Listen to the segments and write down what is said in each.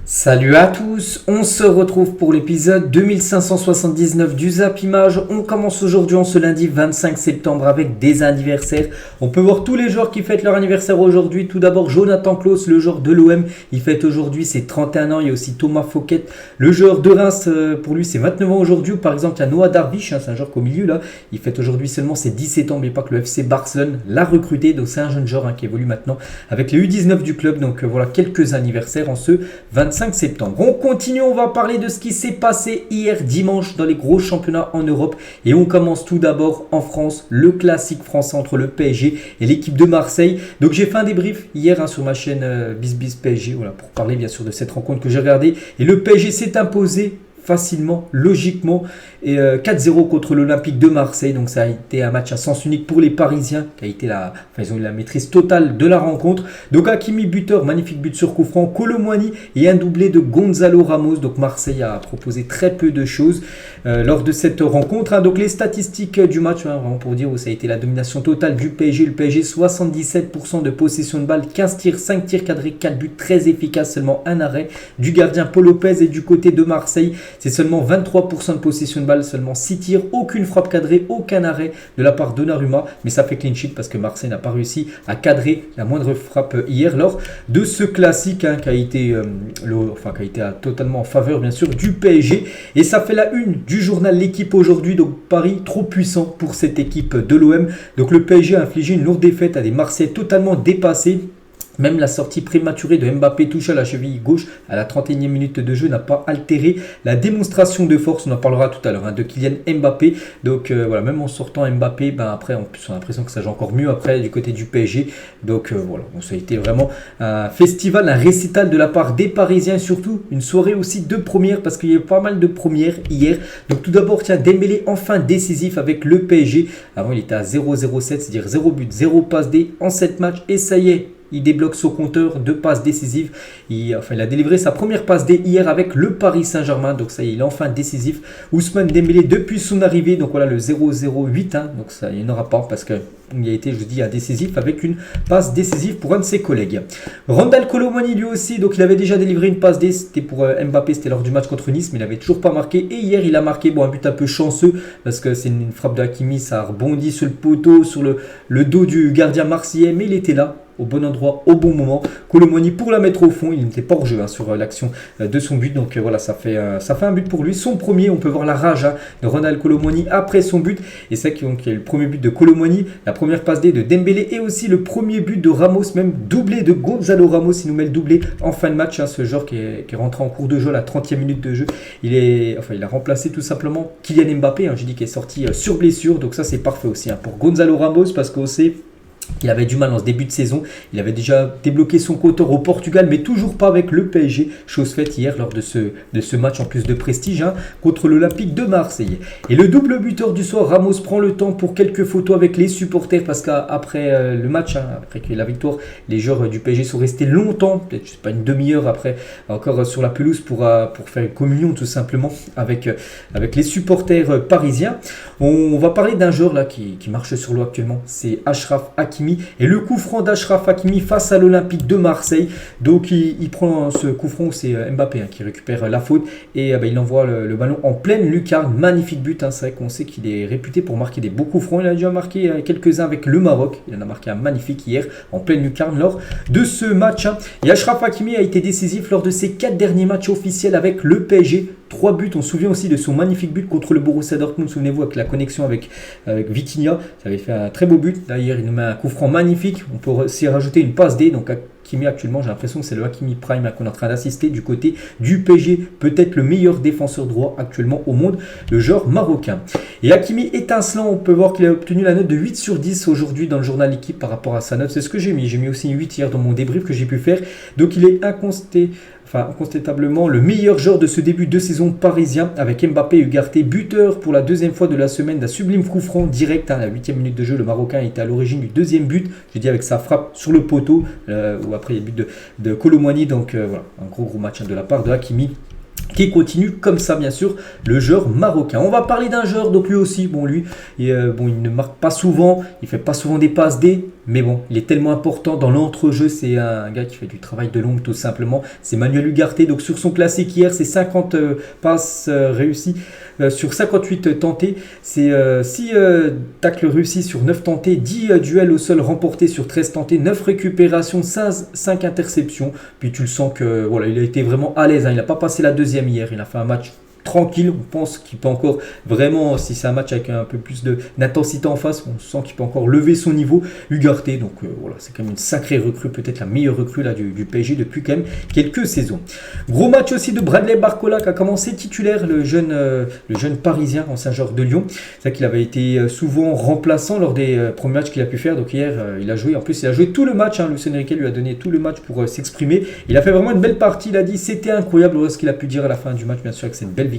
Salut à tous, on se retrouve pour l'épisode 2579 du Zap Image. On commence aujourd'hui en ce lundi 25 septembre avec des anniversaires. On peut voir tous les joueurs qui fêtent leur anniversaire aujourd'hui. Tout d'abord Jonathan Klaus, le joueur de l'OM, il fête aujourd'hui ses 31 ans. Il y a aussi Thomas Fouquet, le joueur de Reims, pour lui c'est 29 ans aujourd'hui. Par exemple il y a Noah Darvish, c'est un joueur qu'au milieu là, il fête aujourd'hui seulement ses 17 ans. N'oubliez pas que le FC Barcelone l'a recruté, donc c'est un jeune joueur qui évolue maintenant avec les U19 du club. Donc voilà quelques anniversaires en ce 25 septembre. On continue, on va parler de ce qui s'est passé hier dimanche dans les gros championnats en Europe et on commence tout d'abord en France, le classique français entre le PSG et l'équipe de Marseille. Donc j'ai fait un débrief hier sur ma chaîne BizBiz PSG, voilà, pour parler bien sûr de cette rencontre que j'ai regardée et le PSG s'est imposé facilement, logiquement, et 4-0 contre l'Olympique de Marseille. Donc ça a été un match à sens unique pour les Parisiens, qui a été ils ont eu la maîtrise totale de la rencontre. Donc Hakimi buteur, magnifique but sur coup franc, Kolo Muani et un doublé de Gonzalo Ramos. Donc Marseille a proposé très peu de choses lors de cette rencontre. Donc les statistiques du match, vraiment pour dire où ça a été la domination totale du PSG. Le PSG 77% de possession de balle, 15 tirs, 5 tirs cadrés, 4 buts très efficaces, seulement un arrêt du gardien Paul Lopez. Et du côté de Marseille, c'est seulement 23% de possession de balle, seulement 6 tirs, aucune frappe cadrée, aucun arrêt de la part de Donnarumma. Mais ça fait clean sheet parce que Marseille n'a pas réussi à cadrer la moindre frappe hier lors de ce classique qui a été, totalement en faveur bien sûr du PSG. Et ça fait la une du journal L'équipe aujourd'hui. Donc Paris trop puissant pour cette équipe de l'OM. Donc le PSG a infligé une lourde défaite à des Marseillais totalement dépassés. Même la sortie prématurée de Mbappé touche à la cheville gauche à la 31e minute de jeu n'a pas altéré la démonstration de force. On en parlera tout à l'heure de Kylian Mbappé. Donc voilà, même en sortant Mbappé, après en plus on a l'impression que ça joue encore mieux après du côté du PSG. Donc voilà, ça a été vraiment un festival, un récital de la part des Parisiens et surtout une soirée aussi de premières parce qu'il y a eu pas mal de premières hier. Donc tout d'abord, Dembélé enfin décisif avec le PSG. Avant il était à 0,07, c'est-à-dire 0 but, 0 passe D en 7 matchs et ça y est. Il débloque son compteur de passes décisives. Il a délivré sa première passe D hier avec le Paris Saint-Germain. Donc ça y est, il est enfin décisif. Ousmane Dembélé depuis son arrivée. Donc voilà le 0,08. Donc ça, il n'y en aura pas parce qu'il a été, je vous dis, décisif avec une passe décisive pour un de ses collègues. Randal Kolo Muani lui aussi. Donc il avait déjà délivré une passe D. C'était pour Mbappé. C'était lors du match contre Nice. Mais il n'avait toujours pas marqué. Et hier, il a marqué un but un peu chanceux parce que c'est une frappe de Hakimi. Ça a rebondi sur le poteau, sur le dos du gardien marseillais. Mais il était là, au bon endroit, au bon moment. Kolo Muani pour la mettre au fond, il n'était pas hors jeu sur l'action de son but, donc voilà, ça fait un but pour lui, son premier. On peut voir la rage de Ronald Kolo Muani après son but, et c'est qu'il y a eu le premier but de Kolo Muani, la première passe D de Dembélé, et aussi le premier but de Ramos, même doublé de Gonzalo Ramos. Il nous met le doublé en fin de match, ce joueur qui est rentré en cours de jeu à la 30e minute de jeu. Il a remplacé tout simplement Kylian Mbappé, j'ai dit qu'il est sorti sur blessure, donc ça c'est parfait aussi pour Gonzalo Ramos, parce qu'on sait qu'il avait du mal en ce début de saison. Il avait déjà débloqué son compteur au Portugal, mais toujours pas avec le PSG. Chose faite hier lors de ce match en plus de prestige contre l'Olympique de Marseille. Et le double buteur du soir, Ramos prend le temps pour quelques photos avec les supporters parce qu'après le match, après la victoire, les joueurs du PSG sont restés longtemps, peut-être je sais pas une demi-heure après, encore sur la pelouse pour faire une communion tout simplement avec les supporters parisiens. On va parler d'un joueur là qui marche sur l'eau actuellement, c'est Achraf Hakimi. Et le coup franc d'Achraf Hakimi face à l'Olympique de Marseille. Donc il prend ce coup franc, c'est Mbappé qui récupère la faute et il envoie le ballon en pleine lucarne. Magnifique but, c'est vrai qu'on sait qu'il est réputé pour marquer des beaux coups francs. Il a déjà marqué quelques-uns avec le Maroc. Il en a marqué un magnifique hier en pleine lucarne lors de ce match. Et Achraf Hakimi a été décisif lors de ses 4 derniers matchs officiels avec le PSG. 3 buts, on se souvient aussi de son magnifique but contre le Borussia Dortmund, souvenez-vous, avec la connexion avec Vitinha, ça avait fait un très beau but. D'ailleurs il nous met un coup franc magnifique, on peut aussi rajouter une passe D. Donc Hakimi actuellement, j'ai l'impression que c'est le Hakimi Prime qu'on est en train d'assister du côté du PSG, peut-être le meilleur défenseur droit actuellement au monde, le joueur marocain. Et Hakimi étincelant, on peut voir qu'il a obtenu la note de 8 sur 10 aujourd'hui dans le journal L'équipe par rapport à sa note, c'est ce que j'ai mis aussi 8 hier dans mon débrief que j'ai pu faire. Donc il est incontestablement le meilleur joueur de ce début de saison parisien avec Mbappé Ugarte, buteur pour la deuxième fois de la semaine d'un sublime coup franc direct à la 8e minute de jeu. Le Marocain était à l'origine du deuxième but, j'ai dit avec sa frappe sur le poteau, ou après il y a le but de Kolo Muani. Donc voilà, un gros match de la part de Hakimi. qui continue comme ça bien sûr, le joueur marocain. On va parler d'un joueur, donc lui aussi, bon lui, il ne marque pas souvent, il fait pas souvent des passes D, mais bon, il est tellement important dans l'entrejeu, c'est un gars qui fait du travail de l'ombre tout simplement, c'est Manuel Ugarte, donc sur son classique hier, c'est 50 passes réussies sur 58 tentés, c'est 6 tacles réussis sur 9 tentés, 10 duels au sol remportés sur 13 tentés, 9 récupérations, 5 interceptions, puis tu le sens que voilà, il a été vraiment à l'aise, hein, il n'a pas passé la deuxième hier, il a fait un match tranquille, on pense qu'il peut encore vraiment, si c'est un match avec un peu plus d'intensité en face, on sent qu'il peut encore lever son niveau, Ugarte, donc voilà, c'est quand même une sacrée recrue, peut-être la meilleure recrue là, du PSG depuis quand même quelques saisons. Gros match aussi de Bradley Barcola qui a commencé titulaire, le jeune parisien, ancien joueur de Lyon, c'est vrai qu'il avait été souvent remplaçant lors des premiers matchs qu'il a pu faire, donc hier il a joué, en plus il a joué tout le match, hein, Luis Enrique lui a donné tout le match pour s'exprimer, il a fait vraiment une belle partie, il a dit c'était incroyable ce qu'il a pu dire à la fin du match, bien sûr avec cette belle victoire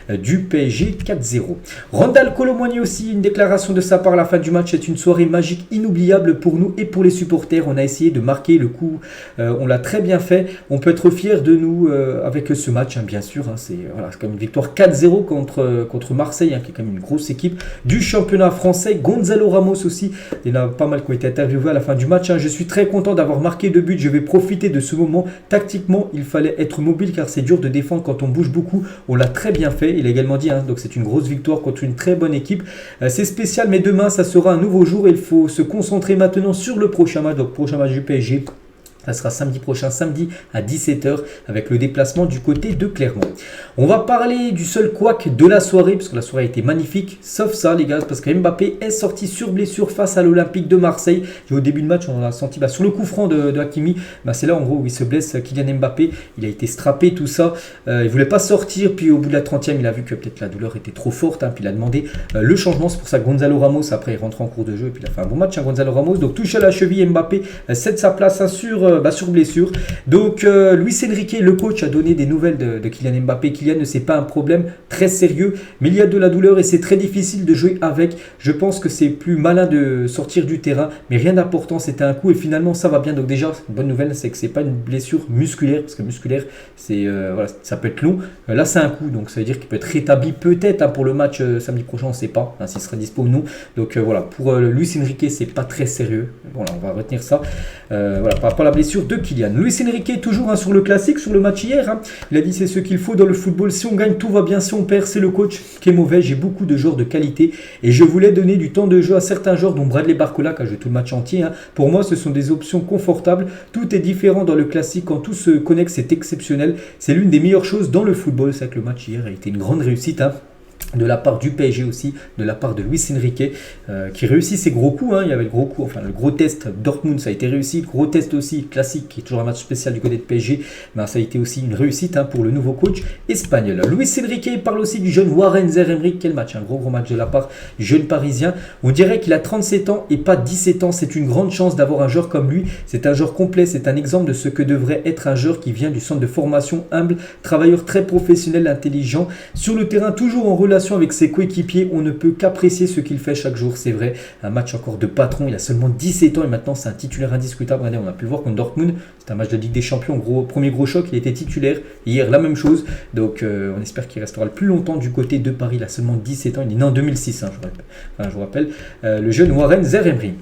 du PSG 4-0. Randal Kolo Muani aussi, une déclaration de sa part à la fin du match, c'est une soirée magique, inoubliable pour nous et pour les supporters, on a essayé de marquer le coup, on l'a très bien fait, on peut être fier de nous avec ce match, hein, bien sûr, hein, c'est comme une victoire 4-0 contre Marseille, hein, qui est quand même une grosse équipe du championnat français. Gonzalo Ramos aussi, il y en a pas mal qui ont été interviewés à la fin du match, hein. Je suis très content d'avoir marqué 2 buts, je vais profiter de ce moment, tactiquement il fallait être mobile car c'est dur de défendre quand on bouge beaucoup, on l'a très bien fait, il a également dit, hein, donc c'est une grosse victoire contre une très bonne équipe, c'est spécial mais demain ça sera un nouveau jour, il faut se concentrer maintenant sur le prochain match, donc prochain match du PSG. Ça sera samedi prochain, samedi à 17h, avec le déplacement du côté de Clermont. On va parler du seul couac de la soirée, parce que la soirée a été magnifique, sauf ça les gars, parce que Mbappé est sorti sur blessure face à l'Olympique de Marseille. Et au début de match, on a senti sur le coup franc de Hakimi, c'est là en gros où il se blesse, Kylian Mbappé, il a été strappé, tout ça. Il voulait pas sortir, puis au bout de la 30e, il a vu que peut-être la douleur était trop forte, hein, puis il a demandé le changement. C'est pour ça que Gonzalo Ramos, après, il rentre en cours de jeu, et puis il a fait un bon match, hein, Gonzalo Ramos. Donc touche à la cheville, Mbappé cède sa place, hein, sur blessure. Donc Luis Enrique, le coach, a donné des nouvelles de Kylian Mbappé. Kylian, c'est pas un problème très sérieux, mais il y a de la douleur et c'est très difficile de jouer avec. Je pense que c'est plus malin de sortir du terrain, mais rien d'important, c'était un coup et finalement ça va bien. Donc déjà, une bonne nouvelle, c'est que c'est pas une blessure musculaire, parce que musculaire, c'est ça peut être long. Là, c'est un coup, donc ça veut dire qu'il peut être rétabli peut-être, hein, pour le match samedi prochain, on ne sait pas, hein, s'il sera dispo ou non. Donc voilà, pour Luis Enrique, c'est pas très sérieux. Voilà, on va retenir ça. Par rapport à la blessure de Kylian. Luis Enrique, toujours, hein, sur le classique, sur le match hier, hein, il a dit c'est ce qu'il faut dans le football. Si on gagne, tout va bien. Si on perd, c'est le coach qui est mauvais. J'ai beaucoup de joueurs de qualité et je voulais donner du temps de jeu à certains joueurs, dont Bradley Barcola, qui a joué tout le match entier, hein. Pour moi, ce sont des options confortables. Tout est différent dans le classique. Quand tout se connecte, c'est exceptionnel. C'est l'une des meilleures choses dans le football. C'est que le match hier a été une grande réussite, hein, de la part du PSG aussi, de la part de Luis Enrique, qui réussit ses gros coups, hein. Il y avait le gros coup, enfin le gros test Dortmund, ça a été réussi, gros test aussi classique, qui est toujours un match spécial du côté de PSG, ça a été aussi une réussite, hein, pour le nouveau coach espagnol. Luis Enrique parle aussi du jeune Warren Zaïre-Emery. Quel match, un gros match de la part du jeune parisien. On dirait qu'il a 37 ans et pas 17 ans, c'est une grande chance d'avoir un joueur comme lui, c'est un joueur complet, c'est un exemple de ce que devrait être un joueur qui vient du centre de formation, humble, travailleur très professionnel, intelligent, sur le terrain toujours en relation avec ses coéquipiers, on ne peut qu'apprécier ce qu'il fait chaque jour, c'est vrai, un match encore de patron, il a seulement 17 ans et maintenant c'est un titulaire indiscutable. Regardez, on a pu le voir contre Dortmund, c'est un match de Ligue des Champions, premier gros choc, il était titulaire, hier la même chose, donc on espère qu'il restera le plus longtemps du côté de Paris, il a seulement 17 ans, il est né en 2006, hein, je vous rappelle, le jeune Warren Zaïre-Emery.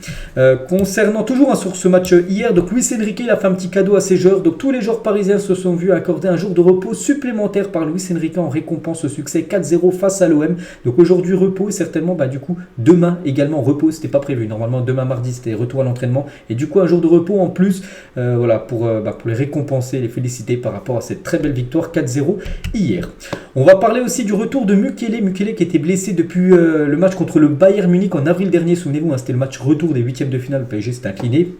Concernant toujours, hein, sur ce match hier, donc Luis Enrique, il a fait un petit cadeau à ses joueurs, donc tous les joueurs parisiens se sont vus accorder un jour de repos supplémentaire par Luis Enrique en récompense au succès 4-0 face à l'OM. Donc aujourd'hui repos et certainement du coup demain également repos, c'était pas prévu, normalement demain mardi c'était retour à l'entraînement et du coup un jour de repos en plus, pour les récompenser, les féliciter par rapport à cette très belle victoire 4-0 hier. On va parler aussi du retour de Mukele qui était blessé depuis le match contre le Bayern Munich en avril dernier, souvenez-vous, hein, c'était le match retour des huitièmes de finale, le PSG s'était incliné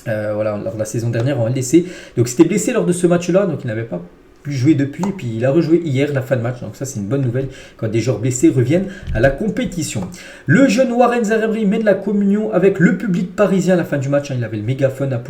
lors de la saison dernière en LDC, donc c'était blessé lors de ce match là, donc il n'avait pas pu jouer depuis, et puis il a rejoué hier la fin de match, donc ça c'est une bonne nouvelle quand des joueurs blessés reviennent à la compétition. Le jeune Warren Zaïre-Emery mène la communion avec le public parisien à la fin du match, hein. Il avait le mégaphone, hein,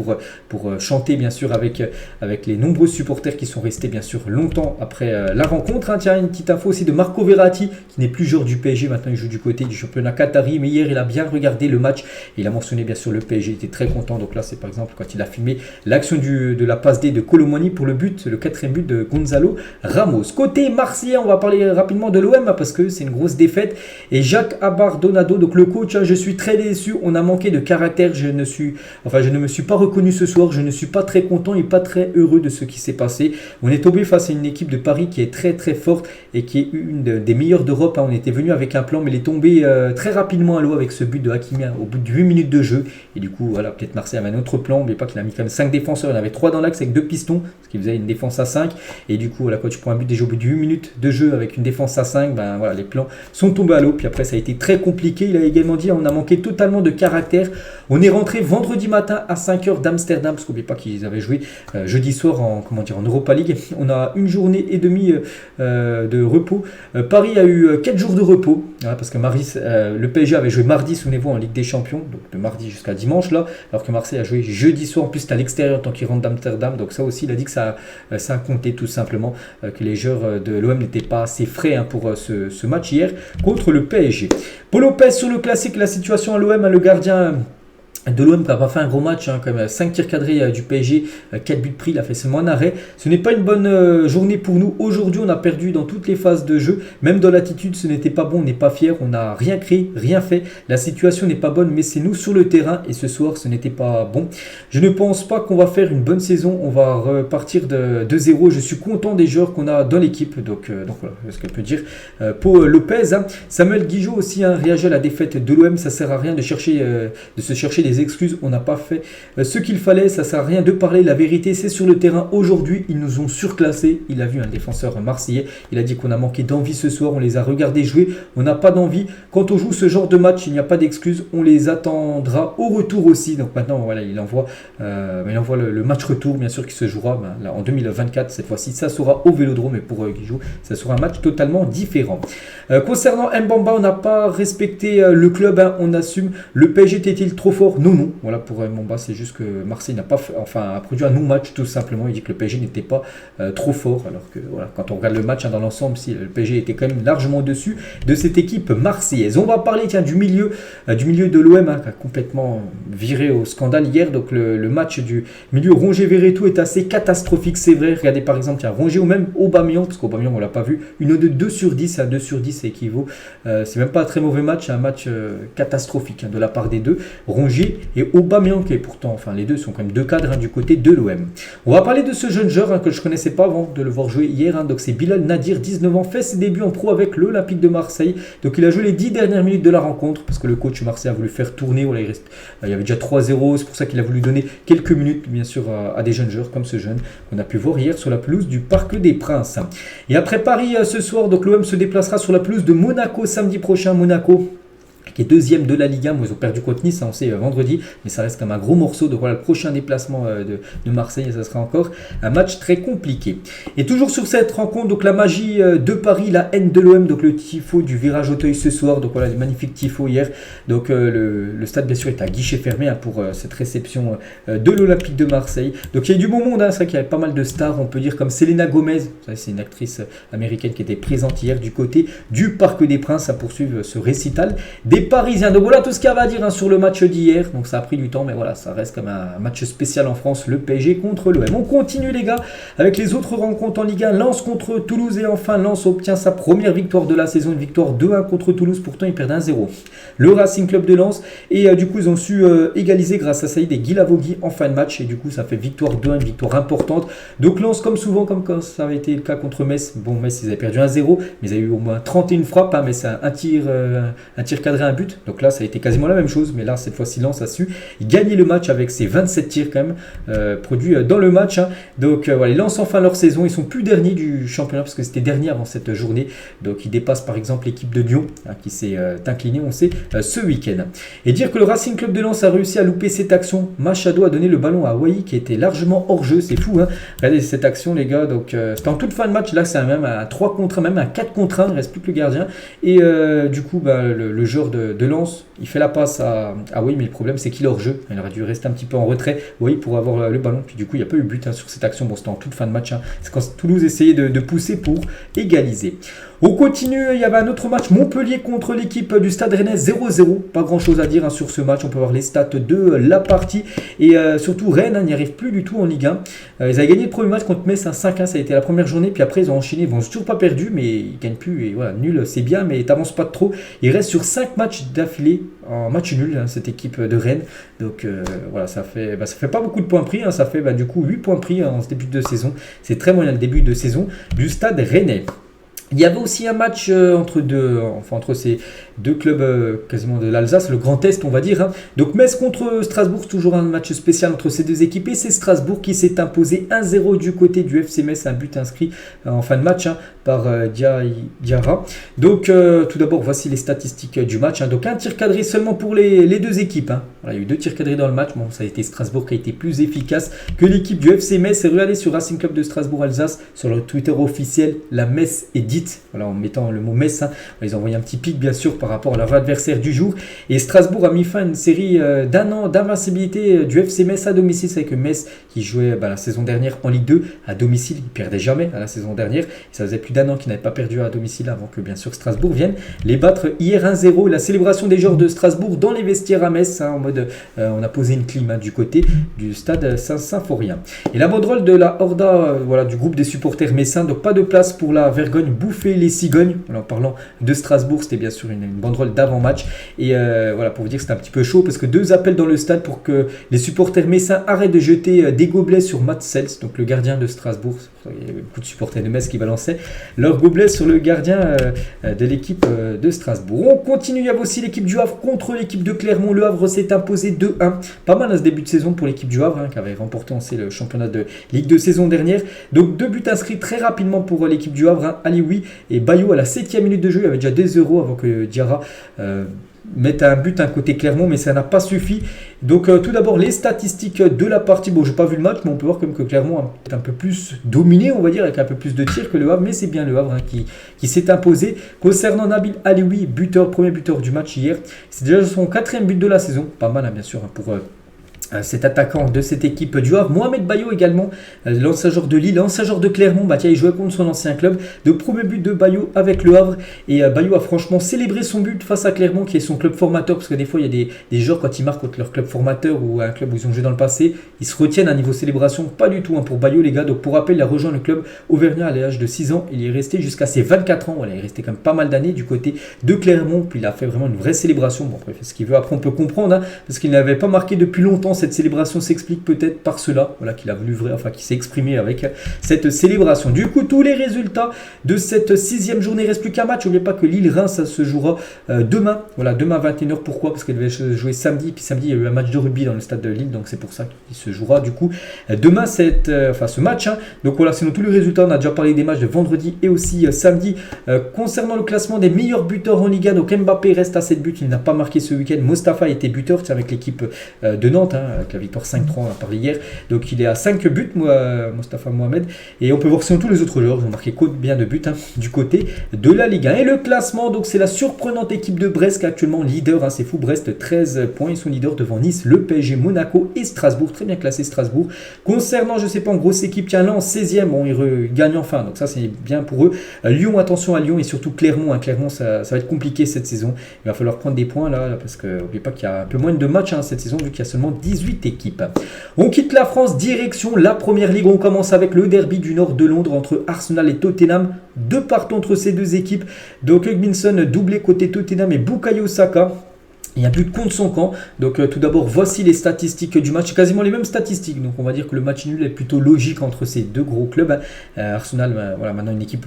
pour chanter bien sûr avec les nombreux supporters qui sont restés bien sûr longtemps après la rencontre, hein. Tiens, une petite info aussi de Marco Verratti qui n'est plus joueur du PSG, maintenant il joue du côté du championnat qatari, mais hier il a bien regardé le match et il a mentionné bien sûr le PSG, il était très content. Donc là c'est par exemple quand il a filmé l'action de la passe D de Kolo Muani pour le but, le quatrième but de Gonzalo Ramos. Côté marseillais, on va parler rapidement de l'OM parce que c'est une grosse défaite. Et Jacques Abardonado, donc le coach, je suis très déçu. On a manqué de caractère. Je ne me suis pas reconnu ce soir. Je ne suis pas très content et pas très heureux de ce qui s'est passé. On est tombé face à une équipe de Paris qui est très très forte et qui est une des meilleures d'Europe. On était venu avec un plan, mais il est tombé très rapidement à l'eau avec ce but de Hakimi au bout de 8 minutes de jeu. Et du coup, voilà, peut-être Marseille avait un autre plan. N'oubliez pas qu'il a mis quand même 5 défenseurs. Il y en avait 3 dans l'axe avec 2 pistons, ce qui faisait une défense à 5. Et du coup, voilà, quand tu prends un but déjà au bout de 8 minutes de jeu avec une défense à 5, ben voilà, les plans sont tombés à l'eau. Puis après, ça a été très compliqué. Il a également dit on a manqué totalement de caractère. On est rentré vendredi matin à 5h d'Amsterdam, parce qu'oubliez pas qu'ils avaient joué jeudi soir en Europa League. On a une journée et demie de repos. Paris a eu 4 jours de repos, voilà, parce que le PSG avait joué mardi, souvenez-vous, en Ligue des Champions, donc de mardi jusqu'à dimanche là, alors que Marseille a joué jeudi soir. En plus, c'est à l'extérieur tant qu'il rentre d'Amsterdam, donc ça aussi, il a dit que ça a compté tout simplement, que les joueurs de l'OM n'étaient pas assez frais pour ce match hier contre le PSG. Paul Lopez sur le classique, la situation à l'OM, le gardien de l'OM qui n'a pas fait un gros match, quand même 5 tirs cadrés du PSG, 4 buts pris, il a fait seulement un arrêt. Ce n'est pas une bonne journée pour nous. Aujourd'hui, on a perdu dans toutes les phases de jeu, même dans l'attitude, ce n'était pas bon, on n'est pas fiers, on n'a rien créé, rien fait. La situation n'est pas bonne, mais c'est nous sur le terrain et ce soir, ce n'était pas bon. Je ne pense pas qu'on va faire une bonne saison, on va repartir de 0. Je suis content des joueurs qu'on a dans l'équipe, donc voilà ce qu'elle peut dire. Pour Lopez, Samuel Guigeot aussi réagit à la défaite de l'OM. Ça sert à rien de se chercher des excuses, on n'a pas fait ce qu'il fallait, ça sert à rien de parler, la vérité c'est sur le terrain. Aujourd'hui ils nous ont surclassés. Il a vu un défenseur marseillais, il a dit qu'on a manqué d'envie ce soir, on les a regardés jouer, on n'a pas d'envie. Quand on joue ce genre de match, il n'y a pas d'excuses, on les attendra au retour aussi. Donc maintenant voilà, il envoie le match retour, bien sûr, qui se jouera là, en 2024, cette fois-ci ça sera au Vélodrome. Et pour Guigeot, ça sera un match totalement différent. Concernant Mbamba, on n'a pas respecté le club, on assume. Le PSG était-il trop fort? Non. Voilà, pour Mbamba, c'est juste que Marseille n'a pas a produit un non-match tout simplement. Il dit que le PSG n'était pas trop fort, alors que voilà, quand on regarde le match dans l'ensemble, si le PSG était quand même largement au-dessus de cette équipe marseillaise. On va parler du milieu de l'OM, qui a complètement viré au scandale hier. Donc le match du milieu Rongier-Verretou est assez catastrophique, c'est vrai. Regardez par exemple, il y a Rongier ou même Aubameyang, parce qu'Aubameyang on l'a pas vu, une note de 2 sur 10, à 2 sur 10 ça équivaut. C'est même pas un très mauvais match, un match catastrophique de la part des deux, Rongier et Aubameyang, et pourtant, les deux sont quand même deux cadres du côté de l'OM. On va parler de ce jeune joueur que je ne connaissais pas avant de le voir jouer hier. Donc c'est Bilal Nadir, 19 ans, fait ses débuts en pro avec l'Olympique de Marseille. Donc il a joué les 10 dernières minutes de la rencontre parce que le coach Marseille a voulu faire tourner. Voilà, il y avait déjà 3-0, c'est pour ça qu'il a voulu donner quelques minutes, bien sûr, à des jeunes joueurs comme ce jeune qu'on a pu voir hier sur la pelouse du Parc des Princes. Et après Paris ce soir, donc l'OM se déplacera sur la pelouse de Monaco samedi prochain. Monaco qui est deuxième de la Ligue 1. Ils ont perdu contre Nice, on sait, vendredi, mais ça reste comme un gros morceau. Donc voilà, le prochain déplacement de Marseille, ça sera encore un match très compliqué. Et toujours sur cette rencontre, donc la magie de Paris, la haine de l'OM, donc le tifo du Virage Auteuil ce soir. Donc voilà, les magnifiques tifos hier. Donc le stade, bien sûr, est à guichet fermé pour cette réception de l'Olympique de Marseille. Donc il y a eu du bon monde, c'est vrai qu'il y avait pas mal de stars, on peut dire, comme Selena Gomez. C'est une actrice américaine qui était présente hier du côté du Parc des Princes à poursuivre ce récital des Parisiens. Donc voilà tout ce qu'il y avait à dire sur le match d'hier. Donc ça a pris du temps, mais voilà, ça reste comme un match spécial en France, le PSG contre l'OM. On continue les gars avec les autres rencontres en Ligue 1. Lens contre Toulouse, et enfin Lens obtient sa première victoire de la saison, une victoire 2-1 contre Toulouse. Pourtant ils perdent 1-0. Le Racing Club de Lens, et du coup ils ont su égaliser grâce à Saïd et Guilavogui en fin de match, et du coup ça fait victoire 2-1, une victoire importante. Donc Lens, comme souvent, comme quand ça avait été le cas contre Metz, bon, Metz ils avaient perdu 1-0, mais ils avaient eu au moins 31 frappes, mais c'est un tir cadré, un but. Donc là ça a été quasiment la même chose, mais là cette fois-ci Lens a su gagner le match avec ses 27 tirs quand même produits dans le match. Donc voilà, ils lancent enfin leur saison. Ils sont plus derniers du championnat parce que c'était dernier avant cette journée. Donc ils dépassent par exemple l'équipe de Lyon qui s'est inclinée, on sait, ce week-end. Et dire que le Racing Club de Lens a réussi à louper cette action. Machado a donné le ballon à Wai qui était largement hors jeu, c'est fou. Regardez cette action les gars. Donc c'était en toute fin de match. Là c'est même un 3 contre 1, même un 4 contre 1, il ne reste plus que le gardien. Et du coup le joueur de de Lens. Il fait la passe à oui, mais le problème c'est qu'il est hors jeu. Il aurait dû rester un petit peu en retrait, oui, pour avoir le ballon. Puis du coup, il n'y a pas eu but sur cette action. Bon, c'était en toute fin de match. C'est quand Toulouse essayait de pousser pour égaliser. On continue, il y avait un autre match, Montpellier contre l'équipe du Stade Rennais, 0-0. Pas grand chose à dire sur ce match, on peut voir les stats de la partie. Et surtout Rennes n'y arrive plus du tout en Ligue 1. Ils avaient gagné le premier match contre Metz, 5-1, ça a été la première journée. Puis après ils ont enchaîné, ils n'ont toujours pas perdu, mais ils ne gagnent plus. Et voilà, nul c'est bien, mais t'avances pas de trop. Ils restent sur 5 matchs d'affilée en match nul, cette équipe de Rennes. Donc voilà, ça fait pas beaucoup de points pris, ça fait du coup 8 points pris en ce début de saison. C'est très moyen le début de saison du Stade Rennais. Il y avait aussi un match entre ces deux clubs quasiment de l'Alsace, le Grand Est on va dire. Donc Metz contre Strasbourg, toujours un match spécial entre ces deux équipes. Et c'est Strasbourg qui s'est imposé 1-0 du côté du FC Metz, un but inscrit en fin de match par Diarra. Donc tout d'abord voici les statistiques du match. Donc un tir cadré seulement pour les deux équipes. Voilà, il y a eu 2 tirs cadrés dans le match. Bon, ça a été Strasbourg qui a été plus efficace que l'équipe du FC Metz. Et regardez sur Racing Club de Strasbourg-Alsace, sur le Twitter officiel, la Metz est dite. Voilà, en mettant le mot Metz, ils ont envoyé un petit pic bien sûr par rapport à leur adversaire du jour. Et Strasbourg a mis fin à une série d'un an d'invincibilité du FC Metz à domicile. C'est que Metz qui jouait la saison dernière en Ligue 2 à domicile, il perdait jamais la saison dernière. Et ça faisait plus d'un an qu'ils n'avaient pas perdu à domicile avant que bien sûr Strasbourg vienne les battre hier 1-0. La célébration des joueurs de Strasbourg dans les vestiaires à Metz, en mode on a posé une clim du côté du stade Saint-Symphorien. Et la banderole de la Horda, du groupe des supporters messins, donc pas de place pour la vergogne bouffer les cigognes. En parlant de Strasbourg, c'était bien sûr une banderole d'avant-match. Et pour vous dire que c'était un petit peu chaud parce que 2 appels dans le stade pour que les supporters messins arrêtent de jeter des gobelets sur Mats Sels, donc le gardien de Strasbourg. Il y avait beaucoup de supporters de Metz qui balançaient leurs gobelets sur le gardien de l'équipe de Strasbourg. On continue, il y avait aussi l'équipe du Havre contre l'équipe de Clermont. Le Havre s'est imposé 2-1. Pas mal à ce début de saison pour l'équipe du Havre qui avait remporté le championnat de Ligue 2 saison dernière. Donc 2 buts inscrits très rapidement pour l'équipe du Havre. Alioui et Bayo à la 7e minute de jeu. Il y avait déjà des euros avant que Diarra mette un but côté Clermont, mais ça n'a pas suffi. Donc tout d'abord les statistiques de la partie. Bon, j'ai pas vu le match, mais on peut voir comme que Clermont est un peu plus dominé, on va dire, avec un peu plus de tirs que le Havre, mais c'est bien le Havre qui s'est imposé. Concernant Nabil Alioui, premier buteur du match hier, c'est déjà son 4e but de la saison. Pas mal bien sûr pour cet attaquant de cette équipe du Havre. Mohamed Bayo également, l'ancien joueur de Lille, l'ancien joueur de Clermont. Il jouait contre son ancien club. De premier but de Bayo avec le Havre. Et Bayo a franchement célébré son but face à Clermont, qui est son club formateur. Parce que des fois, il y a des joueurs, quand ils marquent contre leur club formateur ou un club où ils ont joué dans le passé, ils se retiennent à niveau célébration. Pas du tout pour Bayo, les gars. Donc pour rappel, il a rejoint le club auvergnat à l'âge de 6 ans. Il y est resté jusqu'à ses 24 ans. Voilà, il est resté quand même pas mal d'années du côté de Clermont. Puis il a fait vraiment une vraie célébration. Bon, après, il fait ce qu'il veut. Après, on peut comprendre, parce qu'il n'avait pas marqué depuis longtemps. Cette célébration s'explique peut-être par cela, qu'il a voulu qui s'est exprimé avec cette célébration. Du coup, tous les résultats de cette 6e journée, il ne reste plus qu'un match. N'oubliez pas que Lille-Reims, ça se jouera demain. Demain 21h. Pourquoi? Parce qu'elle devait se jouer samedi. Puis samedi, il y a eu un match de rugby dans le stade de Lille, donc c'est pour ça qu'il se jouera du coup demain ce match. Donc voilà, sinon tous les résultats, on a déjà parlé des matchs de vendredi et aussi samedi. Concernant le classement des meilleurs buteurs en Ligue 1, donc Mbappé reste à 7 buts, il n'a pas marqué ce week-end. Mostafa était buteur avec l'équipe de Nantes, avec la victoire 5-3, on a parlé hier. Donc il est à 5 buts, Mostafa Mohamed. Et on peut voir sinon tous les autres joueurs, ils ont marqué bien de buts du côté de la Ligue 1. Et le classement, donc c'est la surprenante équipe de Brest qui est actuellement leader. C'est fou, Brest 13 points, ils sont leaders devant Nice, le PSG, Monaco et Strasbourg. Très bien classé Strasbourg. Concernant, je sais pas, en grosse équipe, tiens là en 16e, bon, ils gagnent enfin, donc ça c'est bien pour eux. Lyon, attention à Lyon et surtout Clermont. Clermont, ça va être compliqué cette saison. Il va falloir prendre des points là parce que n'oubliez pas qu'il y a un peu moins de matchs cette saison vu qu'il y a seulement 18 équipes. On quitte la France, direction la Première Ligue. On commence avec le derby du nord de Londres entre Arsenal et Tottenham. 2 partout entre ces deux équipes. Donc Hugminson doublé côté Tottenham et Bukayo Saka. Il n'y a plus de contre son camp. Donc tout d'abord, voici les statistiques du match. Quasiment les mêmes statistiques. Donc on va dire que le match nul est plutôt logique entre ces deux gros clubs. Arsenal, maintenant une équipe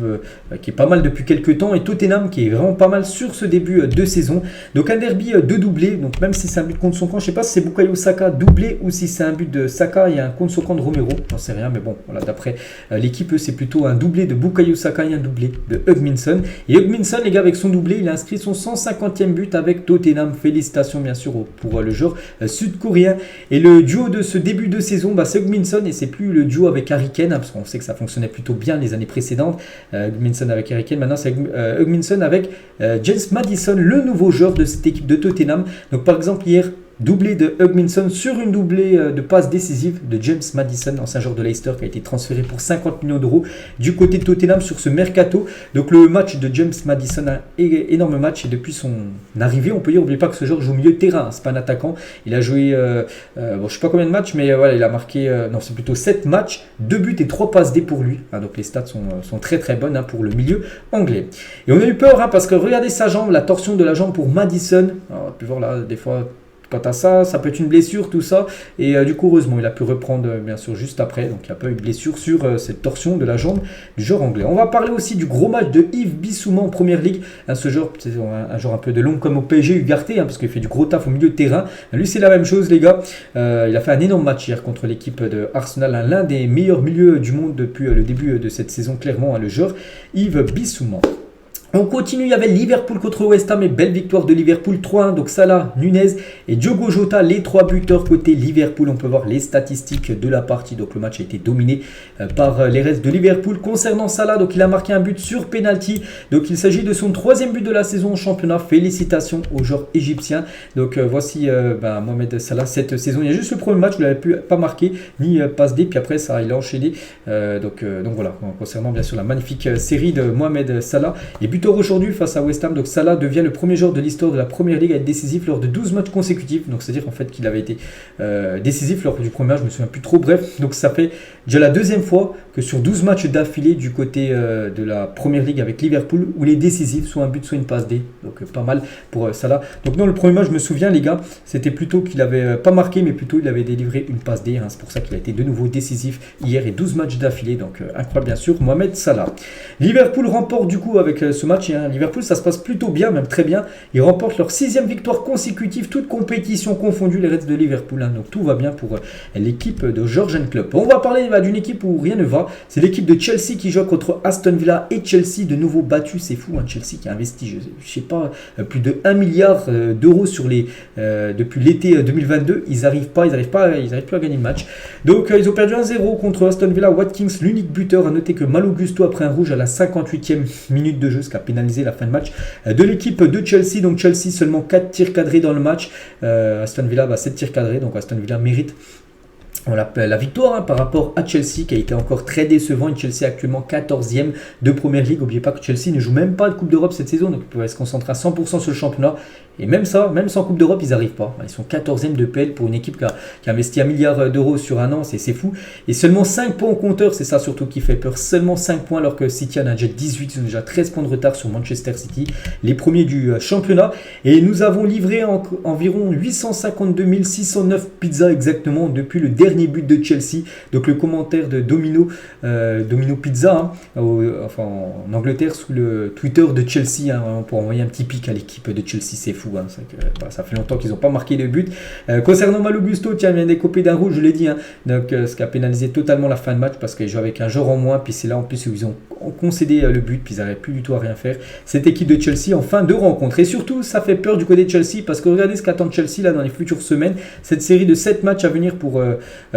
qui est pas mal depuis quelques temps. Et Tottenham qui est vraiment pas mal sur ce début de saison. Donc un derby de doublé. Donc même si c'est un but contre son camp, je ne sais pas si c'est Bukayo Saka doublé ou si c'est un but de Saka et un contre son camp de Romero. J'en sais rien. Mais bon, voilà, d'après l'équipe, c'est plutôt un doublé de Bukayo Saka et un doublé de Hugminson. Et Hugminson, les gars, avec son doublé, il a inscrit son 150e but avec Tottenham. Félicitations félicitations bien sûr pour le joueur sud-coréen. Et le duo de ce début de saison, Seung-min Son, et c'est plus le duo avec Harry Kane, parce qu'on sait que ça fonctionnait plutôt bien les années précédentes. Heung-min Son avec Harry Kane, maintenant c'est Heung-min Son avec James Maddison, le nouveau joueur de cette équipe de Tottenham. Donc par exemple hier, doublé de Heung-min Son sur une doublée de passe décisive de James Maddison, ancien joueur de Leicester qui a été transféré pour 50 millions d'euros du côté de Tottenham sur ce mercato. Donc le match de James Maddison, un énorme match, et depuis son arrivée, on peut dire, n'oubliez pas que ce joueur joue au milieu de terrain, c'est pas un attaquant. Il a joué, je sais pas combien de matchs, mais voilà, il a marqué, non c'est plutôt 7 matchs, 2 buts et 3 passes D pour lui. Donc les stats sont très très bonnes pour le milieu anglais. Et on a eu peur parce que regardez sa jambe, la torsion de la jambe pour Maddison. Alors, on peut voir là, des fois... Quant à ça, ça peut être une blessure, tout ça. Et du coup, heureusement, il a pu reprendre, bien sûr, juste après. Donc, il n'y a pas eu de blessure sur cette torsion de la jambe du joueur anglais. On va parler aussi du gros match de Yves Bissouma en première ligue. Ce joueur, c'est un joueur un peu de l'ombre comme au PSG, Ugarte, parce qu'il fait du gros taf au milieu de terrain. Lui, c'est la même chose, les gars. Il a fait un énorme match hier contre l'équipe de Arsenal. L'un des meilleurs milieux du monde depuis le début de cette saison, clairement, le joueur Yves Bissouma. On continue, il y avait Liverpool contre West Ham et belle victoire de Liverpool 3-1. Donc Salah, Nunez et Diogo Jota, les 3 buteurs côté Liverpool. On peut voir les statistiques de la partie. Donc le match a été dominé par les restes de Liverpool. Concernant Salah, donc il a marqué un but sur penalty. Donc il s'agit de son 3e but de la saison au championnat. Félicitations au joueur égyptien. Donc voici Mohamed Salah cette saison. Il y a juste le premier match où il n'avait pas marqué ni passe D. Puis après ça, il a enchaîné. Donc voilà, concernant bien sûr la magnifique série de Mohamed Salah. Et buteur aujourd'hui face à West Ham, donc Salah devient le premier joueur de l'histoire de la première ligue à être décisif lors de 12 matchs consécutifs. Donc c'est-à-dire en fait qu'il avait été décisif lors du premier match, je me souviens plus trop. Bref, donc ça fait déjà la 2e fois que sur 12 matchs d'affilée du côté de la première ligue avec Liverpool où il est décisif, soit un but, soit une passe D. Donc pas mal pour Salah. Donc dans le premier match, je me souviens les gars, c'était plutôt qu'il avait pas marqué, mais plutôt il avait délivré une passe D. C'est pour ça qu'il a été de nouveau décisif hier et 12 matchs d'affilée. Donc incroyable bien sûr, Mohamed Salah. Liverpool remporte du coup avec ce match. Liverpool, ça se passe plutôt bien, même très bien. Ils remportent leur 6e victoire consécutive, toutes compétitions confondues, les Reds de Liverpool. Donc tout va bien pour l'équipe de Jürgen Klopp. On va parler d'une équipe où rien ne va. C'est l'équipe de Chelsea qui joue contre Aston Villa et Chelsea de nouveau battu. C'est fou, Chelsea qui a investi, je sais pas, plus de 1 milliard d'euros depuis l'été 2022. Ils n'arrivent plus à gagner le match. Donc ils ont perdu 1-0 contre Aston Villa. Watkins, l'unique buteur. À noter que Malo Gusto a pris un rouge à la 58e minute de jeu, ce qui a pénalisé la fin de match de l'équipe de Chelsea. Donc Chelsea seulement 4 tirs cadrés dans le match. Aston Villa 7 tirs cadrés. Donc Aston Villa mérite la victoire par rapport à Chelsea qui a été encore très décevant. Chelsea actuellement 14e de première ligue. N'oubliez pas que Chelsea ne joue même pas de Coupe d'Europe cette saison. Donc ils pourraient se concentrer à 100% sur le championnat. Et même ça, même sans Coupe d'Europe, ils n'arrivent pas. Ils sont 14e de PL pour une équipe qui a investi 1 milliard d'euros sur un an. C'est fou. Et seulement 5 points au compteur. C'est ça surtout qui fait peur. Seulement 5 points alors que City en a déjà 18. Ils ont déjà 13 points de retard sur Manchester City. Les premiers du championnat. Et nous avons livré environ 852 609 pizzas exactement depuis le dernier but de Chelsea. Donc le commentaire de Domino Pizza en Angleterre sous le Twitter de Chelsea pour envoyer un petit pic à l'équipe de Chelsea. C'est fou. Ça fait longtemps qu'ils n'ont pas marqué de but. Concernant Malo Gusto, il vient d'écoper d'un rouge, je l'ai dit. Donc ce qui a pénalisé totalement la fin de match parce qu'ils jouent avec un joueur en moins. Puis c'est là en plus où ils ont concédé le but. Puis ils n'arrivaient plus du tout à rien faire. Cette équipe de Chelsea en fin de rencontre. Et surtout, ça fait peur du côté de Chelsea parce que regardez ce qu'attend Chelsea là dans les futures semaines. Cette série de 7 matchs à venir pour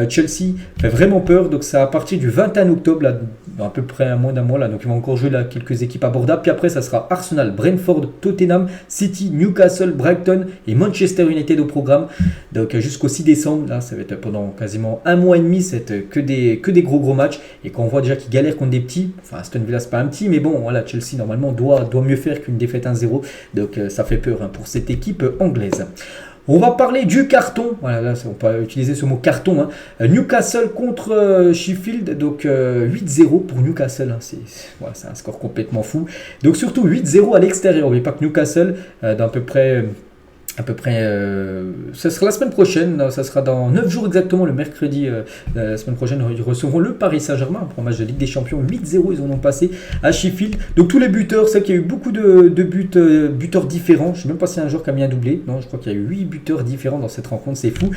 Chelsea fait vraiment peur. Donc c'est à partir du 21 octobre, là, à peu près moins d'un mois. Là, donc ils vont encore jouer là, quelques équipes abordables. Puis après, ça sera Arsenal, Brentford, Tottenham, City, Newcastle, Brighton et Manchester United au programme. Donc jusqu'au 6 décembre, là, ça va être pendant quasiment un mois et demi, c'est que des gros matchs. Et quand on voit déjà qu'ils galèrent contre des petits, enfin Aston Villa c'est pas un petit, mais bon, voilà, Chelsea normalement doit mieux faire qu'une défaite 1-0. Donc ça fait peur pour cette équipe anglaise. On va parler du carton. Voilà, là, on peut utiliser ce mot carton. Newcastle contre Sheffield. Donc 8-0 pour Newcastle. C'est un score complètement fou. Donc surtout 8-0 à l'extérieur. N'oubliez pas que Newcastle, d'à peu près... ça sera la semaine prochaine, ça sera dans 9 jours exactement, le mercredi la semaine prochaine, ils recevront le Paris Saint-Germain pour un match de Ligue des Champions. 8-0, ils en ont passé à Sheffield. Donc tous les buteurs, c'est qu'il y a eu beaucoup de buteurs différents. Je ne sais même pas s'il y a un joueur qui a mis un doublé. Non, je crois qu'il y a eu 8 buteurs différents dans cette rencontre, c'est fou.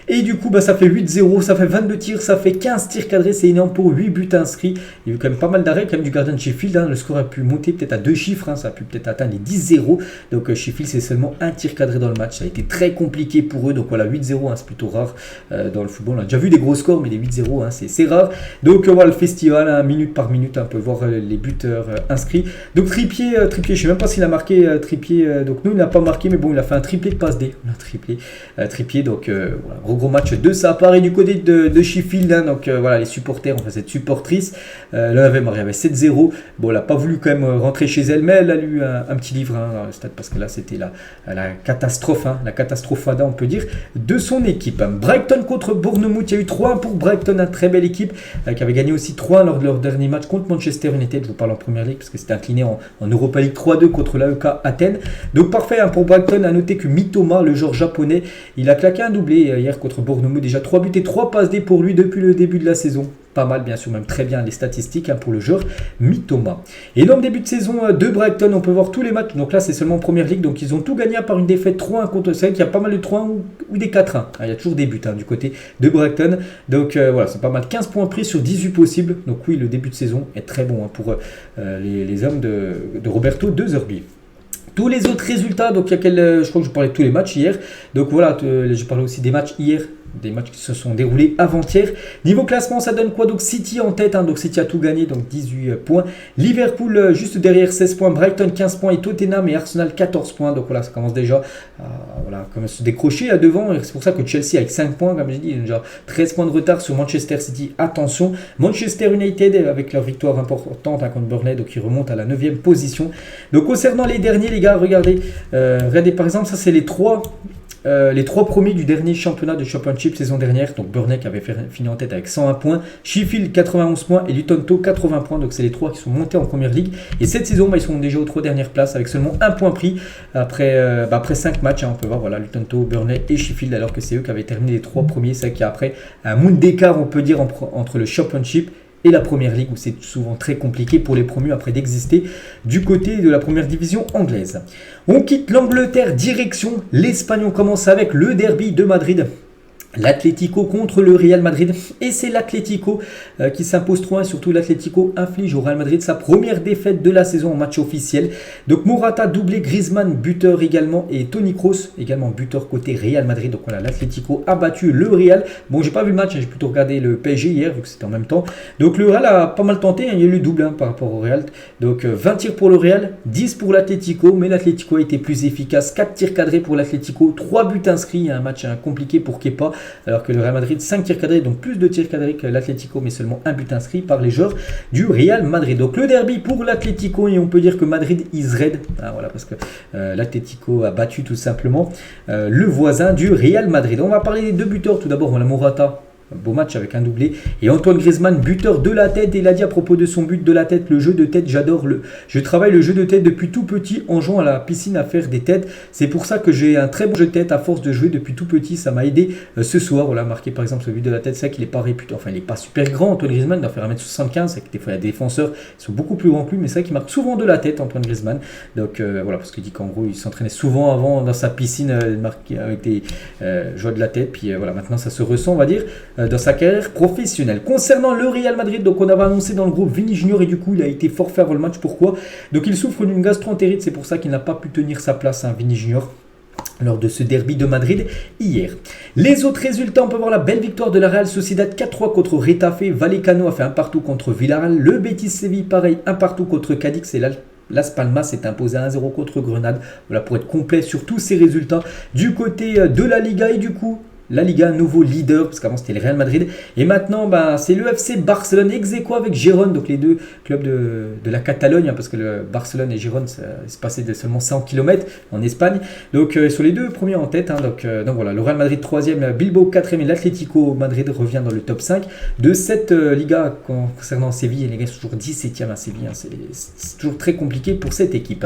Et du coup, ça fait 8-0, ça fait 22 tirs, ça fait 15 tirs cadrés, c'est énorme pour 8 buts inscrits. Il y a eu quand même pas mal d'arrêts quand même du gardien de Sheffield. Le score a pu monter peut-être à 2 chiffres, ça a pu peut-être atteindre les 10-0. Donc Sheffield, c'est seulement un tir cadré dans le match. Ça a été très compliqué pour eux. Donc voilà, 8-0, hein, c'est plutôt rare dans le football. On a déjà vu des gros scores, mais les 8-0, hein, c'est rare. Donc voilà, le festival, hein, minute par minute, on peut voir les buteurs inscrits. Donc Trippier, je ne sais même pas s'il a marqué Trippier. Donc nous, il n'a pas marqué, mais bon, il a fait un triplé de passe D. On a triplé Trippier. Donc voilà, gros match de sa part. Et du côté de Sheffield, hein, donc voilà, les supporters, enfin cette supportrice, elle avait 7-0. Bon, elle n'a pas voulu quand même rentrer chez elle, mais elle a lu un petit livre, hein, dans le stade, parce que là, c'était la catastrophe, hein, la catastrophada, on peut dire, de son équipe. Brighton contre Bournemouth, il y a eu 3-1 pour Brighton, une très belle équipe, qui avait gagné aussi 3-1 lors de leur dernier match contre Manchester United. Je vous parle en première ligue, parce que c'était incliné en Europa League 3-2 contre l'AEK Athènes. Donc parfait, hein, pour Brighton. À noter que Mitoma, le joueur japonais, il a claqué un doublé hier contre Bournemouth. Déjà 3 buts et 3 passes D pour lui depuis le début de la saison. Pas mal, bien sûr, même très bien les statistiques, hein, pour le joueur Mitoma. Et dans le début de saison de Brighton, on peut voir tous les matchs. Donc là, c'est seulement en première ligue. Donc ils ont tout gagné à part une défaite 3-1 contre. C'est vrai qu'il y a pas mal de 3-1 ou des 4-1. Hein, il y a toujours des buts, hein, du côté de Brighton. Donc voilà, c'est pas mal. 15 points pris sur 18 possibles. Donc oui, le début de saison est très bon, hein, pour les hommes de Roberto De Zerbi. Tous les autres résultats, donc il y a je crois que je parlais de tous les matchs hier. Donc voilà, je parlais aussi des matchs hier. Des matchs qui se sont déroulés avant-hier. Niveau classement, ça donne quoi? Donc City en tête, hein, donc City a tout gagné, donc 18 points. Liverpool juste derrière, 16 points. Brighton 15 points et Tottenham et Arsenal 14 points. Donc voilà, ça commence déjà à se décrocher à devant. C'est pour ça que Chelsea avec 5 points, comme j'ai dit, déjà 13 points de retard sur Manchester City. Attention, Manchester United avec leur victoire importante, hein, contre Burnley, donc ils remontent à la 9e position. Donc concernant les derniers, les gars, regardez par exemple, ça c'est les trois premiers du dernier championnat de Championship saison dernière. Donc Burnley qui avait fini en tête avec 101 points, Sheffield 91 points et Luton Town 80 points. Donc c'est les trois qui sont montés en première ligue. Et cette saison, ils sont déjà aux 3 dernières places avec seulement un point pris après 5 matchs. Hein, on peut voir, voilà, Luton Town, Burnley et Sheffield, alors que c'est eux qui avaient terminé les 3 premiers. C'est qu'il y a après un monde d'écart, on peut dire, entre le Championship et la première ligue, où c'est souvent très compliqué pour les promus après d'exister du côté de la première division anglaise. On quitte l'Angleterre, direction l'Espagne. On commence avec le derby de Madrid. L'Atlético contre le Real Madrid, et c'est l'Atlético qui s'impose 3-1, et surtout l'Atlético inflige au Real Madrid sa première défaite de la saison en match officiel. Donc Morata doublé, Griezmann buteur également, et Toni Kroos également buteur côté Real Madrid. Donc voilà, l'Atlético a battu le Real. Bon, j'ai pas vu le match, j'ai plutôt regardé le PSG hier vu que c'était en même temps. Donc le Real a pas mal tenté, hein, il y a eu le double, hein, par rapport au Real. Donc 20 tirs pour le Real, 10 pour l'Atlético, mais l'Atlético a été plus efficace. 4 tirs cadrés pour l'Atlético, 3 buts inscrits, un match compliqué pour Kepa. Alors que le Real Madrid, 5 tirs cadrés, donc plus de tirs cadrés que l'Atlético, mais seulement un but inscrit par les joueurs du Real Madrid. Donc le derby pour l'Atlético, et on peut dire que Madrid is red, voilà, parce que l'Atlético a battu tout simplement le voisin du Real Madrid. On va parler des deux buteurs, tout d'abord, on a Morata. Beau match avec un doublé. Et Antoine Griezmann, buteur de la tête. Et il a dit à propos de son but de la tête, le jeu de tête, je travaille le jeu de tête depuis tout petit en jouant à la piscine à faire des têtes. C'est pour ça que j'ai un très bon jeu de tête à force de jouer depuis tout petit. Ça m'a aidé ce soir. Voilà, marqué par exemple ce but de la tête. C'est vrai qu'il n'est pas réputé. Enfin, il n'est pas super grand, Antoine Griezmann. Il doit faire 1m75. C'est que des fois, il y a des défenseurs qui sont beaucoup plus grands que lui. Mais c'est vrai qu'il marque souvent de la tête, Antoine Griezmann. Donc voilà, parce qu'il dit qu'en gros, il s'entraînait souvent avant dans sa piscine avec des joueurs de la tête. Puis voilà, maintenant ça se ressent, on va dire, dans sa carrière professionnelle. Concernant le Real Madrid, donc on avait annoncé dans le groupe Vini Junior, et du coup il a été forfait avant le match. Pourquoi? Donc il souffre d'une gastro-entérite, c'est pour ça qu'il n'a pas pu tenir sa place, hein, Vini Junior, lors de ce derby de Madrid hier. Les autres résultats, on peut voir la belle victoire de la Real Sociedad 4-3 contre Retafe. Vallecano a fait un partout contre Villarreal. Le Betis Séville, pareil, un partout contre Cadix, et Las Palmas s'est imposé 1-0 contre Grenade. Voilà, pour être complet sur tous ces résultats du côté de la Liga. Et du coup, la Liga, un nouveau leader, parce qu'avant c'était le Real Madrid. Et maintenant, c'est le FC Barcelone, ex-aequo avec Gérone, donc les deux clubs de la Catalogne, hein, parce que le Barcelone et Gérone, c'est passé de seulement 100 km en Espagne. Donc, sur les deux premiers en tête. Hein, donc voilà, le Real Madrid 3e, Bilbao 4e, et l'Atlético Madrid revient dans le top 5 de cette Liga. Concernant Séville, les gars sont toujours 17e à Séville. Hein, c'est toujours très compliqué pour cette équipe.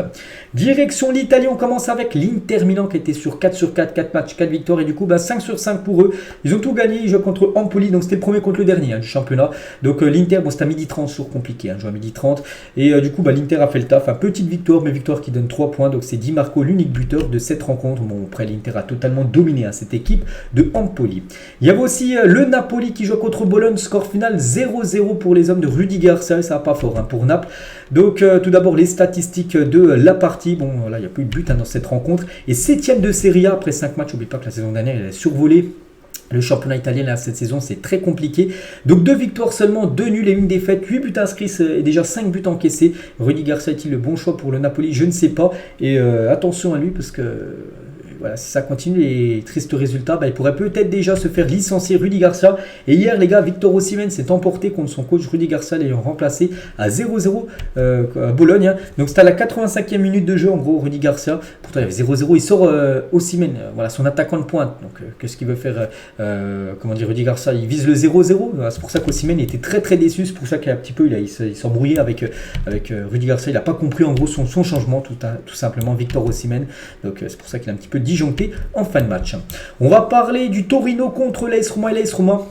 Direction l'Italie, on commence avec l'Inter Milan qui était sur 4 matchs, 4 victoires, et du coup, 5 sur 5. 5 pour eux. Ils ont tout gagné, ils jouent contre Empoli, donc c'était le premier contre le dernier du championnat. Donc l'Inter, bon c'était à 12h30, toujours compliqué, jouer à 12h30. Et du coup l'Inter a fait le taf, petite victoire, mais victoire qui donne 3 points. Donc c'est Di Marco, l'unique buteur de cette rencontre. Bon après l'Inter a totalement dominé cette équipe de Empoli. Il y avait aussi le Napoli qui joue contre Bologne, score final 0-0 pour les hommes de Rudy Garcia, ça va pas fort pour Naples. Donc tout d'abord les statistiques de la partie, bon là il n'y a plus de but dans cette rencontre, et 7ème de Serie A après 5 matchs, n'oubliez pas que la saison dernière elle a survolé le championnat italien là, cette saison, c'est très compliqué. Donc 2 victoires seulement, 2 nuls et 1 défaite, 8 buts inscrits et déjà 5 buts encaissés. Rudy Garcia est-il le bon choix pour le Napoli? Je ne sais pas. Et attention à lui parce que voilà, si ça continue les tristes résultats, il pourrait peut-être déjà se faire licencier Rudy Garcia. Et hier les gars, Victor Osimhen s'est emporté contre son coach Rudy Garcia, l'ayant remplacé à 0-0 à Bologne. Donc c'était à la 85e minute de jeu en gros Rudy Garcia. Pourtant il y avait 0-0, il sort Osimhen, voilà son attaquant de pointe. Donc qu'est-ce qu'il veut faire Rudy Garcia? Il vise le 0-0. C'est pour ça qu'Osimhen était très très déçu. C'est pour ça qu'il a un petit peu il s'est embrouillé avec Rudy Garcia. Il n'a pas compris en gros son changement tout simplement, Victor Osimhen. Donc c'est pour ça qu'il a un petit peu disjoncté en fin de match. On va parler du Torino contre l'AS Roma, et l'AS Roma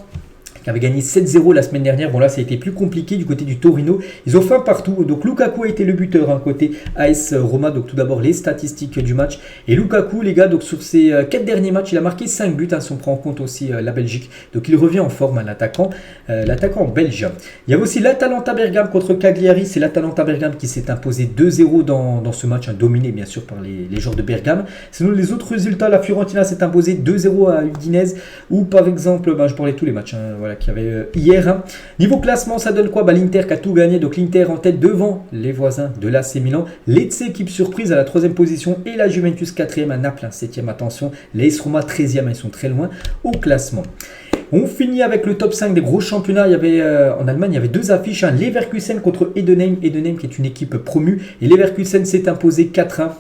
qui avait gagné 7-0 la semaine dernière. Bon là ça a été plus compliqué du côté du Torino. Ils ont fait un partout. Donc Lukaku a été le buteur côté AS Roma. Donc tout d'abord les statistiques du match. Et Lukaku les gars, donc sur ses 4 derniers matchs, il a marqué 5 buts si on prend en compte aussi la Belgique. Donc il revient en forme l'attaquant belge. Il y a aussi l'Atalanta Bergame contre Cagliari. C'est l'Atalanta Bergame qui s'est imposé 2-0 dans ce match, dominé bien sûr par les joueurs de Bergame. Sinon les autres résultats, la Fiorentina s'est imposée 2-0 à Udinese. Ou par exemple, je parlais de tous les matchs voilà, qu'il y avait hier. Niveau classement, ça donne quoi? L'Inter qui a tout gagné, donc l'Inter en tête devant les voisins de l'AC Milan. Lecce, équipe surprise, à la 3e position, et la Juventus 4e, à Naples 7e. Attention, l'AS Roma 13e, ils sont très loin au classement. On finit avec le top 5 des gros championnats. Il y avait, en Allemagne, il y avait 2 affiches. Leverkusen contre Heidenheim. Heidenheim qui est une équipe promue. Et Leverkusen s'est imposé 4-1.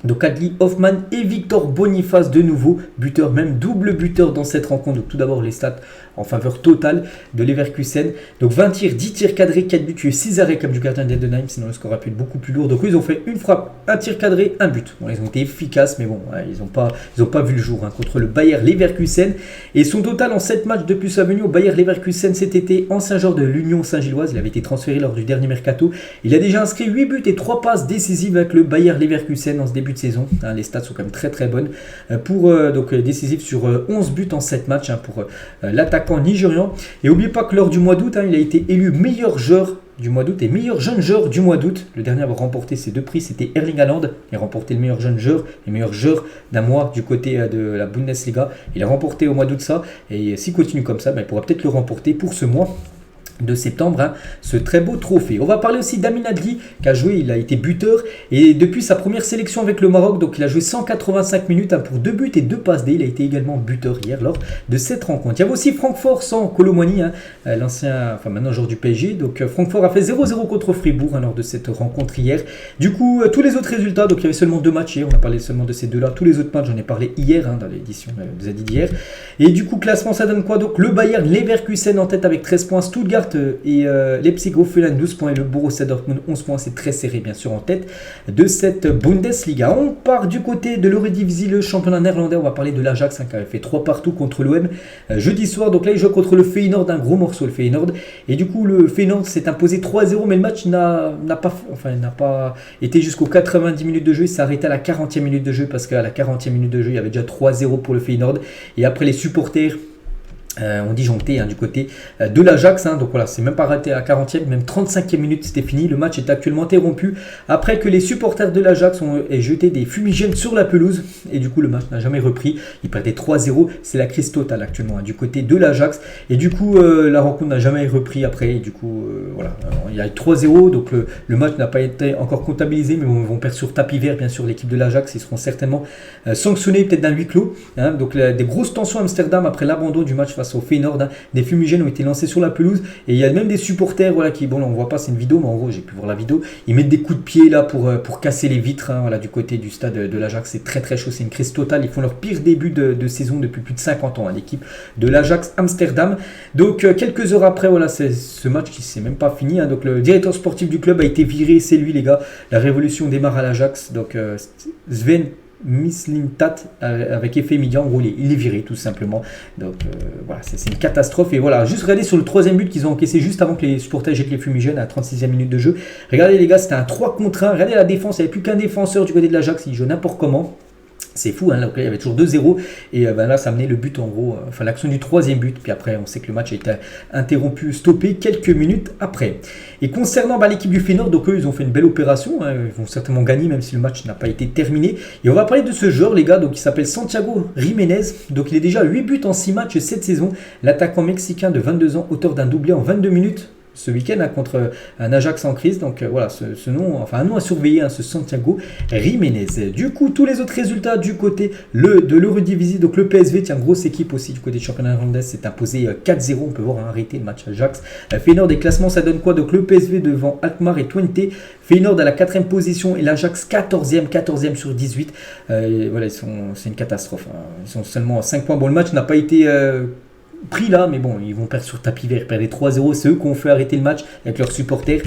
Donc Adli Hoffmann et Victor Boniface de nouveau, buteur, même double buteur dans cette rencontre. Donc tout d'abord les stats en faveur totale de Leverkusen. Donc 20 tirs, 10 tirs cadrés, 4 buts tués, 6 arrêts comme du gardien d'Heidenheim, sinon le score aurait pu être beaucoup plus lourd. Donc eux, ils ont fait une frappe, un tir cadré, un but. Bon, ils ont été efficaces, mais bon, ils n'ont pas vu le jour contre le Bayer Leverkusen. Et son total en 7 matchs depuis sa venue au Bayer Leverkusen cet été, ancien joueur de l'Union Saint-Gilloise, il avait été transféré lors du dernier mercato. Il a déjà inscrit 8 buts et 3 passes décisives avec le Bayer Leverkusen en ce début de saison. Les stats sont quand même très très bonnes pour décisif sur 11 buts en 7 matchs pour l'attaquant nigérian. Et n'oubliez pas que lors du mois d'août, il a été élu meilleur joueur du mois d'août et meilleur jeune joueur du mois d'août. Le dernier à avoir remporté ces 2 prix, c'était Erling Haaland. Il a remporté le meilleur jeune joueur et meilleur joueur d'un mois du côté de la Bundesliga. Il a remporté au mois d'août ça, et s'il continue comme ça, il pourra peut-être le remporter pour ce mois de septembre, ce très beau trophée. On va parler aussi d'Amin Adli qui a joué, il a été buteur et depuis sa première sélection avec le Maroc, donc il a joué 185 minutes pour 2 buts et 2 passes D. Il a été également buteur hier lors de cette rencontre. Il y avait aussi Francfort sans Kolo Muani, l'ancien, maintenant joueur du PSG. Donc Francfort a fait 0-0 contre Fribourg lors de cette rencontre hier. Du coup, tous les autres résultats, donc il y avait seulement 2 matchs hier, on a parlé seulement de ces 2 là. Tous les autres matchs, j'en ai parlé hier dans l'édition de Zadi d'hier. Et du coup, classement, ça donne quoi? Donc le Bayer Leverkusen en tête avec 13 points, Stuttgart et Leipzig Hoffenheim 12 points et le Borussia Dortmund 11 points. C'est très serré bien sûr en tête de cette Bundesliga. On part du côté de l'Eredivisie, le championnat néerlandais. On va parler de l'Ajax qui avait fait 3 partout contre l'OM jeudi soir. Donc là il joue contre le Feyenoord, un gros morceau le Feyenoord. Et du coup le Feyenoord s'est imposé 3-0, mais le match n'a pas été jusqu'aux 90 minutes de jeu. Il s'est arrêté à la 40e minute de jeu parce qu'à la 40e minute de jeu il y avait déjà 3-0 pour le Feyenoord. Et après les supporters on disjoncté du côté de l'Ajax, donc voilà, c'est même pas raté à la 40e, même 35e minute c'était fini. Le match est actuellement interrompu après que les supporters de l'Ajax ont jeté des fumigènes sur la pelouse et du coup le match n'a jamais repris. Ils perdaient 3-0, c'est la crise totale actuellement du côté de l'Ajax et du coup la rencontre n'a jamais repris après et du coup voilà, il y a eu 3-0, donc le match n'a pas été encore comptabilisé, mais ils vont perdre sur tapis vert bien sûr l'équipe de l'Ajax. Ils seront certainement sanctionnés peut-être d'un huis clos, donc des grosses tensions à Amsterdam après l'abandon du match face au Feyenoord. Des fumigènes ont été lancés sur la pelouse et il y a même des supporters qui, bon là on voit pas, c'est une vidéo, mais en gros j'ai pu voir la vidéo, ils mettent des coups de pied là pour casser les vitres du côté du stade de l'Ajax. C'est très très chaud, c'est une crise totale. Ils font leur pire début de saison depuis plus de 50 ans l'équipe de l'Ajax Amsterdam. Donc quelques heures après, voilà, c'est ce match qui s'est même pas fini, donc le directeur sportif du club a été viré. C'est lui les gars, la révolution démarre à l'Ajax. Donc Sven Mislintat avec effet immédiat. En gros, il est viré tout simplement. Donc voilà, c'est une catastrophe. Et voilà, juste regardez sur le troisième but qu'ils ont encaissé juste avant que les supporters jettent les fumigènes à la 36e minute de jeu. Regardez les gars, c'était un 3 contre 1. Regardez la défense, il n'y avait plus qu'un défenseur du côté de l'Ajax, il joue n'importe comment. C'est fou, hein, donc là, il y avait toujours 2-0 et là ça menait le but en gros, enfin l'action du troisième but, puis après on sait que le match a été interrompu, stoppé quelques minutes après. Et concernant l'équipe du Feyenoord, donc eux ils ont fait une belle opération, hein, ils vont certainement gagner même si le match n'a pas été terminé. Et on va parler de ce joueur les gars, donc il s'appelle Santiago Jiménez, donc il est déjà 8 buts en 6 matchs cette saison, l'attaquant mexicain de 22 ans, auteur d'un doublé en 22 minutes. Ce week-end hein, contre un Ajax en crise, donc voilà ce nom, enfin un nom à surveiller, hein, ce Santiago Jiménez. Du coup, tous les autres résultats du côté de l'Eredivisie, donc le PSV, tiens, grosse équipe aussi du côté du championnat irlandais, s'est imposé 4-0, on peut voir hein, arrêter le match Ajax. Feyenoord des classements, ça donne quoi? Donc le PSV devant Alkmaar et Twente, Feyenoord à la 4e position et l'Ajax 14e sur 18. Voilà, c'est une catastrophe, hein. Ils sont seulement à 5 points. Bon, le match n'a pas été pris là, mais bon, ils vont perdre sur tapis vert, perdre 3-0, c'est eux qui ont fait arrêter le match avec leurs supporters,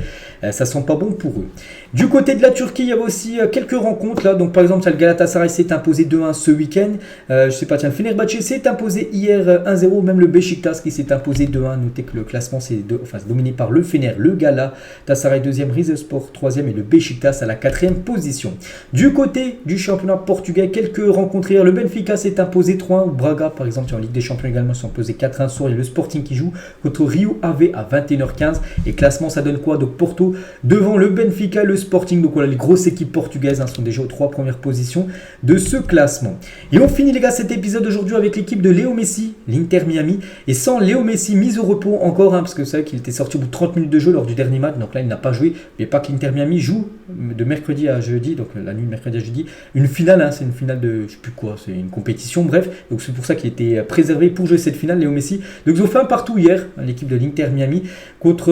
ça sent pas bon pour eux. Du côté de la Turquie, il y avait aussi quelques rencontres là, donc par exemple, le Galatasaray s'est imposé 2-1 ce week-end, je sais pas, tiens, le Fenerbahçe s'est imposé hier 1-0, même le Beşiktaş qui s'est imposé 2-1, notez que le classement c'est dominé par le Fener, le Galatasaray 2e, Rizespor 3e et le Beşiktaş à la 4e position. Du côté du championnat portugais, quelques rencontres hier, le Benfica s'est imposé 3-1, Braga par exemple, en Ligue des Champions également s'est imposé 4-1 sur le Sporting qui joue contre Rio Ave à 21h15. Et classement, ça donne quoi? Donc Porto devant le Benfica, le Sporting. Donc voilà, les grosses équipes portugaises hein, sont déjà aux 3 premières positions de ce classement. Et on finit les gars cet épisode aujourd'hui avec l'équipe de Léo Messi, l'Inter Miami. Et sans Léo Messi, mise au repos encore, hein, parce que c'est vrai qu'il était sorti au bout de 30 minutes de jeu lors du dernier match. Donc là, il n'a pas joué. Mais pas que l'Inter Miami joue de mercredi à jeudi, donc la nuit de mercredi à jeudi, une finale. Hein, c'est une finale de, je sais plus quoi, c'est une compétition. Bref, donc c'est pour ça qu'il était préservé pour jouer cette finale, Léo Messi. Donc ils ont fait un partout hier, l'équipe de l'Inter Miami contre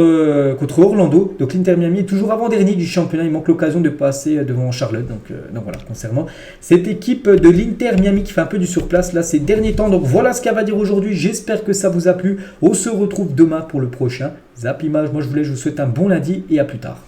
Orlando. Donc l'Inter Miami est toujours avant-dernier du championnat, il manque l'occasion de passer devant Charlotte. Donc voilà, concernant cette équipe de l'Inter Miami qui fait un peu du surplace là ces derniers temps. Donc voilà ce qu'elle va dire aujourd'hui, j'espère que ça vous a plu. On se retrouve demain pour le prochain Zap Image. Moi je vous souhaite un bon lundi et à plus tard.